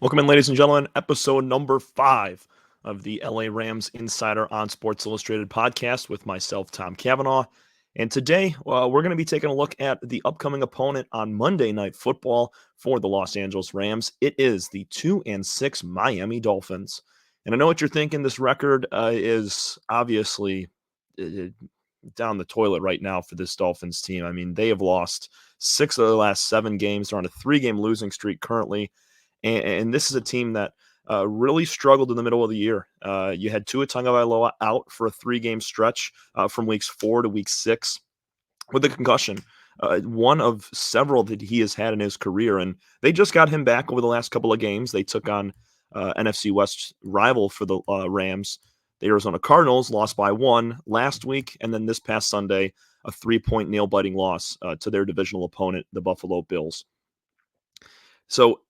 Welcome in, ladies and gentlemen, episode number 5 of the LA Rams Insider on Sports Illustrated podcast with myself, Tom Cavanaugh. And today, we're going to be taking a look at the upcoming opponent on Monday Night Football for the Los Angeles Rams. It is the 2-6 Miami Dolphins. And I know what you're thinking. This record is obviously down the toilet right now for this Dolphins team. I mean, they have lost 6 of the last 7 games. They're on a 3-game losing streak currently. And this is a team that really struggled in the middle of the year. You had Tua Tagovailoa out for a 3-game stretch from weeks 4 to week 6 with a concussion, one of several that he has had in his career. And they just got him back over the last couple of games. They took on NFC West rival for the Rams. The Arizona Cardinals lost by 1 last week. And then this past Sunday, a 3-point nail-biting loss to their divisional opponent, the Buffalo Bills. So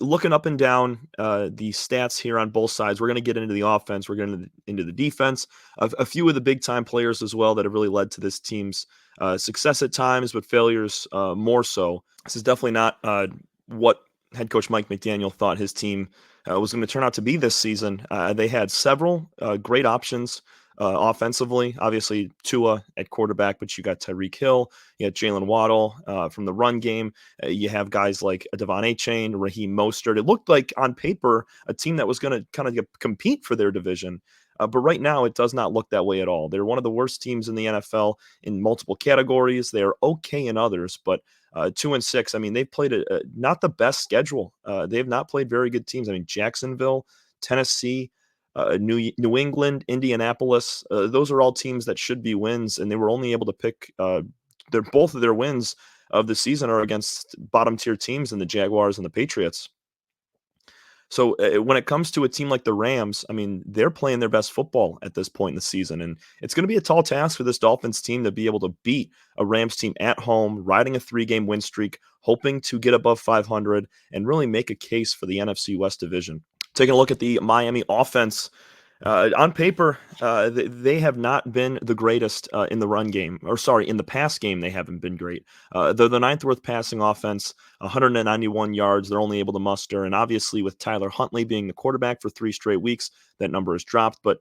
looking up and down the stats here on both sides, we're going to get into the offense. We're getting into the defense. A few of the big-time players as well that have really led to this team's success at times, but failures more so. This is definitely not what head coach Mike McDaniel thought his team was going to turn out to be this season. They had several great options offensively. Obviously, Tua at quarterback, but you got Tyreek Hill, you had Jalen Waddle from the run game. You have guys like Devon Achane, Raheem Mostert. It looked like on paper a team that was going to kind of compete for their division. But right now, it does not look that way at all. They're one of the worst teams in the NFL in multiple categories. They're okay in others, but 2-6. I mean, they've played not the best schedule. They have not played very good teams. I mean, Jacksonville, Tennessee, New England, Indianapolis. Those are all teams that should be wins, and they were only able to pick both of their wins of the season are against bottom tier teams in the Jaguars and the Patriots. So when it comes to a team like the Rams, I mean, they're playing their best football at this point in the season. And it's going to be a tall task for this Dolphins team to be able to beat a Rams team at home, riding a 3-game win streak, hoping to get above 500 and really make a case for the NFC West division. Taking a look at the Miami offense, on paper, they have not been the greatest in the run game, in the pass game. They haven't been great. They're the 9th worst passing offense, 191 yards. They're only able to muster, and obviously with Tyler Huntley being the quarterback for 3 straight weeks, that number has dropped. But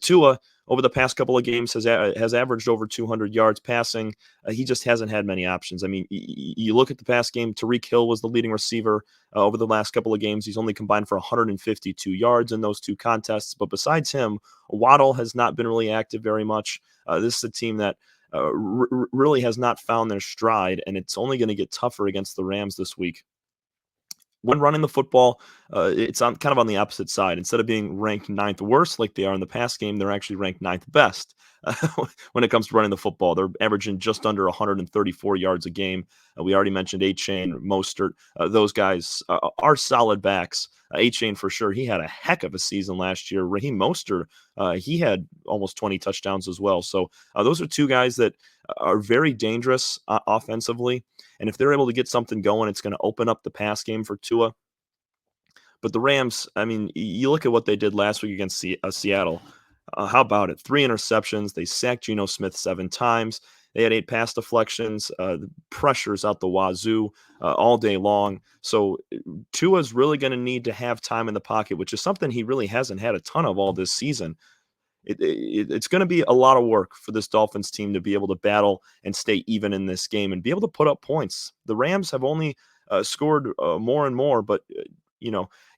Tua, over the past couple of games, has averaged over 200 yards passing. He just hasn't had many options. I mean, you look at the past game, Tyreek Hill was the leading receiver over the last couple of games. He's only combined for 152 yards in those 2 contests. But besides him, Waddle has not been really active very much. This is a team that really has not found their stride, and it's only going to get tougher against the Rams this week. When running the football, it's kind of on the opposite side. Instead of being ranked 9th worst like they are in the past game, they're actually ranked 9th best when it comes to running the football. They're averaging just under 134 yards a game. We already mentioned Achane, Mostert. Those guys are solid backs. Achane for sure. He had a heck of a season last year. Raheem Mostert, he had almost 20 touchdowns as well. So those are 2 guys that are very dangerous offensively. And if they're able to get something going, it's going to open up the pass game for Tua. But the Rams, I mean, you look at what they did last week against Seattle. How about it? 3 interceptions. They sacked Geno Smith 7 times. They had 8 pass deflections. The pressures out the wazoo all day long. So Tua's really going to need to have time in the pocket, which is something he really hasn't had a ton of all this season. It's going to be a lot of work for this Dolphins team to be able to battle and stay even in this game and be able to put up points. The Rams have only scored more and more, but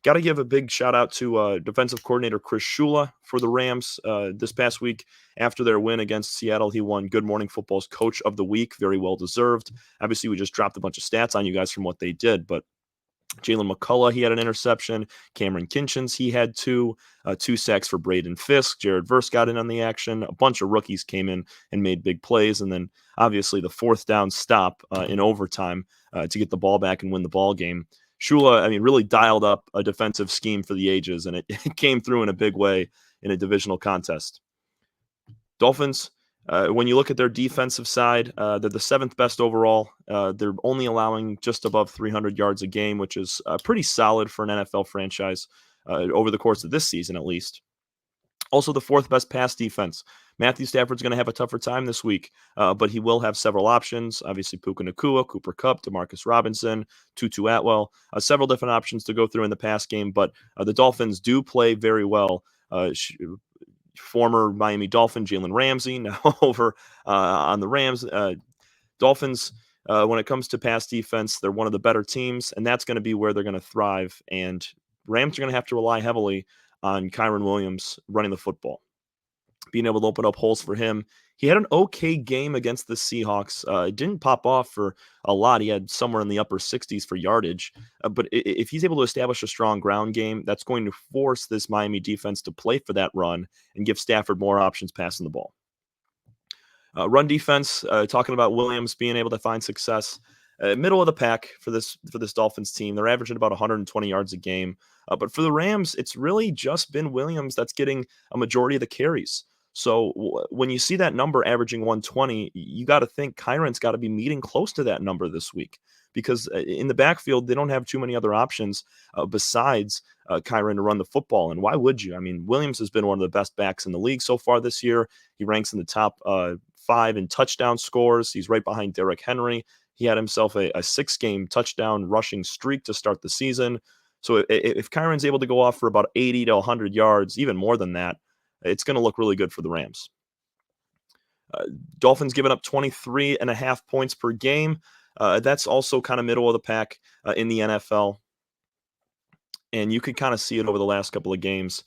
got to give a big shout out to defensive coordinator Chris Shula for the Rams this past week. After their win against Seattle, he won Good Morning Football's Coach of the Week, very well deserved. Obviously, we just dropped a bunch of stats on you guys from what they did, but Jalen McCullough, he had an interception. Cameron Kinchins, he had 2 sacks for Braden Fisk. Jared Verse got in on the action. A bunch of rookies came in and made big plays. And then obviously the 4th down stop in overtime to get the ball back and win the ball game. Shula, I mean, really dialed up a defensive scheme for the ages, and it came through in a big way in a divisional contest. Dolphins, when you look at their defensive side, they're the 7th best overall. They're only allowing just above 300 yards a game, which is pretty solid for an NFL franchise over the course of this season, at least. Also, the fourth best pass defense. Matthew Stafford's going to have a tougher time this week, but he will have several options. Obviously, Puka Nacua, Cooper Kupp, Demarcus Robinson, Tutu Atwell, several different options to go through in the pass game. But the Dolphins do play very well. Former Miami Dolphin Jalen Ramsey now over on the Rams. Dolphins, when it comes to pass defense, they're one of the better teams, and that's going to be where they're going to thrive. And Rams are going to have to rely heavily on Kyren Williams running the football, being able to open up holes for him. He had an okay game against the Seahawks. It didn't pop off for a lot. He had somewhere in the upper 60s for yardage. But if he's able to establish a strong ground game, that's going to force this Miami defense to play for that run and give Stafford more options passing the ball. Run defense, talking about Williams being able to find success. Middle of the pack for this Dolphins team. They're averaging about 120 yards a game. But for the Rams, it's really just been Williams that's getting a majority of the carries. So when you see that number averaging 120, you got to think Kyron's got to be meeting close to that number this week, because in the backfield, they don't have too many other options besides Kyron to run the football. And why would you? I mean, Williams has been one of the best backs in the league so far this year. He ranks in the top 5 in touchdown scores. He's right behind Derrick Henry. He had himself a 6-game touchdown rushing streak to start the season. So if Kyron's able to go off for about 80 to 100 yards, even more than that, it's going to look really good for the Rams. Dolphins giving up 23.5 points per game. That's also kind of middle of the pack in the NFL. And you could kind of see it over the last couple of games.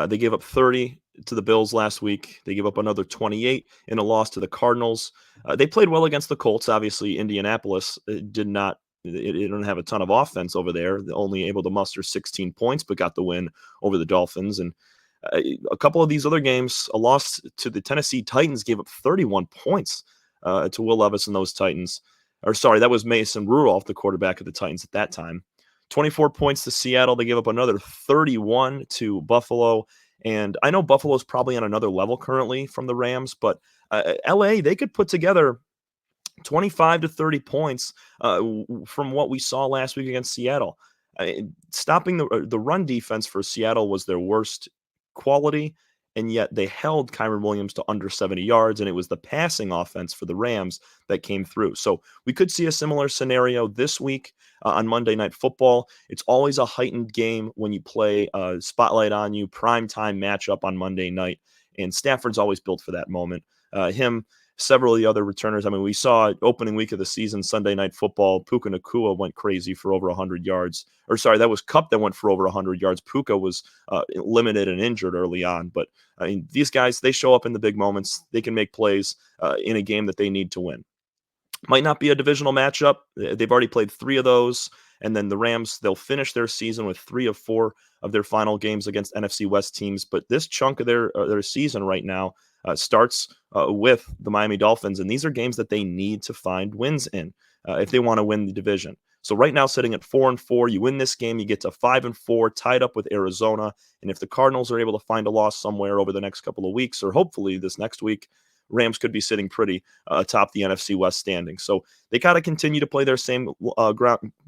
They gave up 30 to the Bills last week. They gave up another 28 in a loss to the Cardinals. They played well against the Colts. Obviously, Indianapolis did not. It didn't have a ton of offense over there. They're only able to muster 16 points, but got the win over the Dolphins. And a couple of these other games, a loss to the Tennessee Titans gave up 31 points to Will Levis and those Titans. Or sorry, that was Mason Rudolph, the quarterback of the Titans at that time. 24 points to Seattle. They gave up another 31 to Buffalo. And I know Buffalo's probably on another level currently from the Rams, but LA, they could put together 25 to 30 points from what we saw last week against Seattle. Stopping the run defense for Seattle was their worst quality, and yet they held Kyren Williams to under 70 yards, and it was the passing offense for the Rams that came through. So we could see a similar scenario this week on Monday Night Football. It's always a heightened game when you play Spotlight on You, primetime matchup on Monday night, and Stafford's always built for that moment. Several of the other returners. I mean, we saw opening week of the season, Sunday Night Football, Puka Nacua went crazy for over 100 yards. Or sorry, that was Kupp that went for over 100 yards. Puka was limited and injured early on. But I mean, these guys, they show up in the big moments. They can make plays in a game that they need to win. Might not be a divisional matchup. They've already played 3 of those. And then the Rams, they'll finish their season with 3 of 4 of their final games against NFC West teams. But this chunk of their season right now starts with the Miami Dolphins. And these are games that they need to find wins in if they want to win the division. So right now, sitting at 4-4, you win this game, you get to 5-4, tied up with Arizona. And if the Cardinals are able to find a loss somewhere over the next couple of weeks, or hopefully this next week, Rams could be sitting pretty atop the NFC West standing. So they got to continue to play their same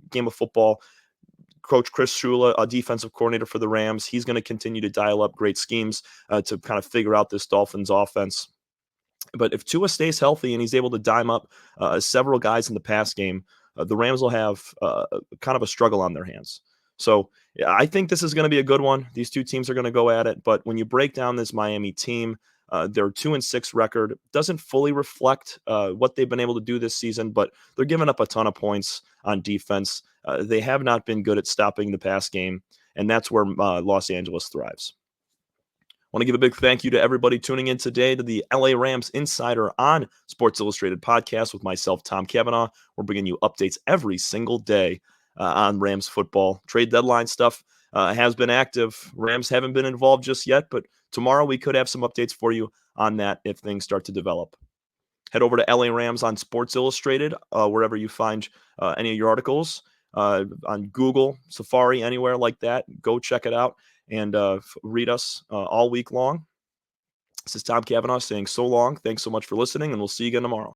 game of football. Coach Chris Shula, a defensive coordinator for the Rams, he's going to continue to dial up great schemes to kind of figure out this Dolphins offense. But if Tua stays healthy and he's able to dime up several guys in the pass game, the Rams will have kind of a struggle on their hands. So yeah, I think this is going to be a good one. These two teams are going to go at it. But when you break down this Miami team, their 2-6 record doesn't fully reflect what they've been able to do this season, but they're giving up a ton of points on defense. They have not been good at stopping the pass game, and that's where Los Angeles thrives. I want to give a big thank you to everybody tuning in today to the LA Rams Insider on Sports Illustrated podcast with myself, Tom Cavanaugh. We're bringing you updates every single day on Rams football. Trade deadline stuff has been active. Rams haven't been involved just yet, but tomorrow we could have some updates for you on that if things start to develop. Head over to LA Rams on Sports Illustrated, wherever you find any of your articles, on Google, Safari, anywhere like that. Go check it out and read us all week long. This is Tom Cavanaugh saying so long. Thanks so much for listening, and we'll see you again tomorrow.